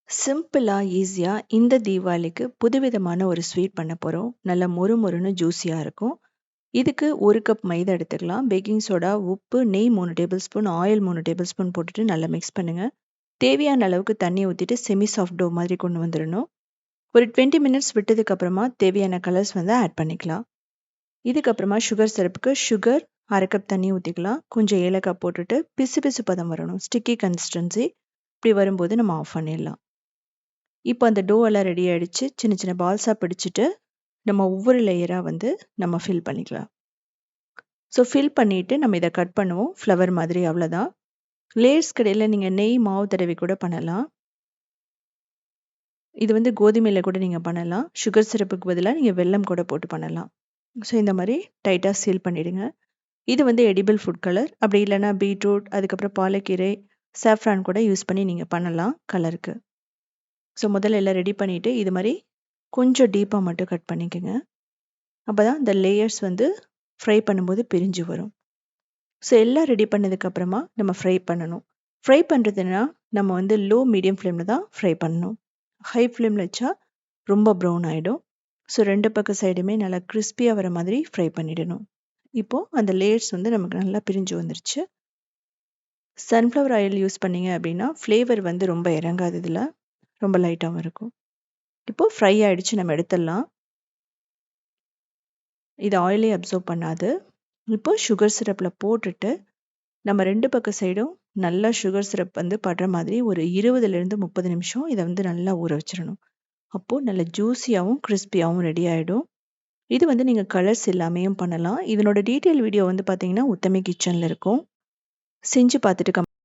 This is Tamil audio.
சிம்பிளா, ஈஸியா இந்த தீபாவளிக்கு புதுவிதமான ஒரு ஸ்வீட் பண்ண போறோம். நல்லா மொறு மொறுன்னு ஜூஸியா இருக்கும். இதுக்கு 1 கப் மைதா எடுத்துக்கலாம். பேக்கிங் சோடா, உப்பு, நெய் 3 table spoon, oil 3 table spoon போட்டுட்டு நல்லா மிக்ஸ் பண்ணுங்க. தேவையான அளவுக்கு தண்ணி ஊத்திட்டு செமி சாஃப்ட் டோ மாதிரி கொண்டு வந்துரணும். ஒரு 20 மினிட்ஸ் விட்டதுக்கு அப்புறமா தேவையான கலர்ஸ் வந்து ஆட் பண்ணிக்கலாம். இதுக்கப்புறமா சுகர் சிரப்புக்கு சுகர் 1/2 கப் தண்ணி ஊத்திக்கலாம். கொஞ்சம் ஏலக்காய் போட்டுட்டு பிசு பதம் வரணும். Sticky consistency. இப்படி வரும்போது நம்ம ஆஃப் பண்ணிடலாம். இப்போ அந்த டோ எல்லாம் ரெடி ஆயிடுச்சு. சின்ன சின்ன பால்ஸாக பிடிச்சிட்டு நம்ம ஒவ்வொரு லேயராக வந்து நம்ம ஃபில் பண்ணிக்கலாம். ஸோ ஃபில் பண்ணிவிட்டு நம்ம இதை கட் பண்ணுவோம். ஃப்ளவர் மாதிரி அவ்வளோதான். லேயர்ஸ் கடையில் நீங்கள் நெய் மாவு தடவி கூட பண்ணலாம். இது வந்து கோதுமையில் கூட நீங்கள் பண்ணலாம். சுகர் சிரப்புக்கு பதிலாக நீங்கள் வெல்லம் கூட போட்டு பண்ணலாம். ஸோ இந்த மாதிரி டைட்டாக சீல் பண்ணிவிடுங்க. இது வந்து எடிபிள் ஃபுட் கலர். அப்படி இல்லைன்னா பீட்ரூட், அதுக்கப்புறம் பாலக்கீரை, சாஃப்ரான் கூட யூஸ் பண்ணி நீங்கள் பண்ணலாம் கலருக்கு. ஸோ முதல்ல எல்லாம் ரெடி பண்ணிவிட்டு இது மாதிரி கொஞ்சம் டீப்பாக மட்டும் கட் பண்ணிக்கோங்க. அப்போ தான் இந்த லேயர்ஸ் வந்து ஃப்ரை பண்ணும்போது பிரிஞ்சு வரும். ஸோ எல்லாம் ரெடி பண்ணதுக்கப்புறமா நம்ம ஃப்ரை பண்ணணும். ஃப்ரை பண்ணுறதுனா நம்ம வந்து லோ மீடியம் ஃப்ளேமில் தான் ஃப்ரை பண்ணணும். ஹை ஃப்ளேமில் வச்சா ரொம்ப ப்ரௌன் ஆகிடும். ஸோ 2 பக்கம் சைடுமே நல்லா கிறிஸ்பியாக வர மாதிரி ஃப்ரை பண்ணிடணும். இப்போது அந்த லேயர்ஸ் வந்து நமக்கு நல்லா பிரிஞ்சு வந்துருச்சு. சன்ஃப்ளவர் ஆயில் யூஸ் பண்ணிங்க அப்படின்னா ஃப்ளேவர் வந்து ரொம்ப இறங்காது, இதில் ரொம்ப லைட்டாகவும் இருக்கும். இப்போது ஃப்ரை ஆகிடுச்சு, நம்ம எடுத்துடலாம். இது ஆயிலே அப்சர்வ் பண்ணாது. இப்போ சுகர் சிரப்பில் போட்டுட்டு நம்ம 2 பக்கம் சைடும் நல்லா சுகர் சிரப் வந்து படுற மாதிரி ஒரு 20லேருந்து 30 நிமிஷம் இதை வந்து நல்லா ஊற வச்சிடணும். அப்போது நல்ல ஜூஸியாகவும் கிறிஸ்பியாகவும் ரெடி ஆகிடும். இது வந்து நீங்கள் கலர்ஸ் எல்லாமேயும் பண்ணலாம். இதனோட டீட்டெயில் வீடியோ வந்து பார்த்தீங்கன்னா உத்தமி கிச்சனில் இருக்கும். செஞ்சு பார்த்துட்டு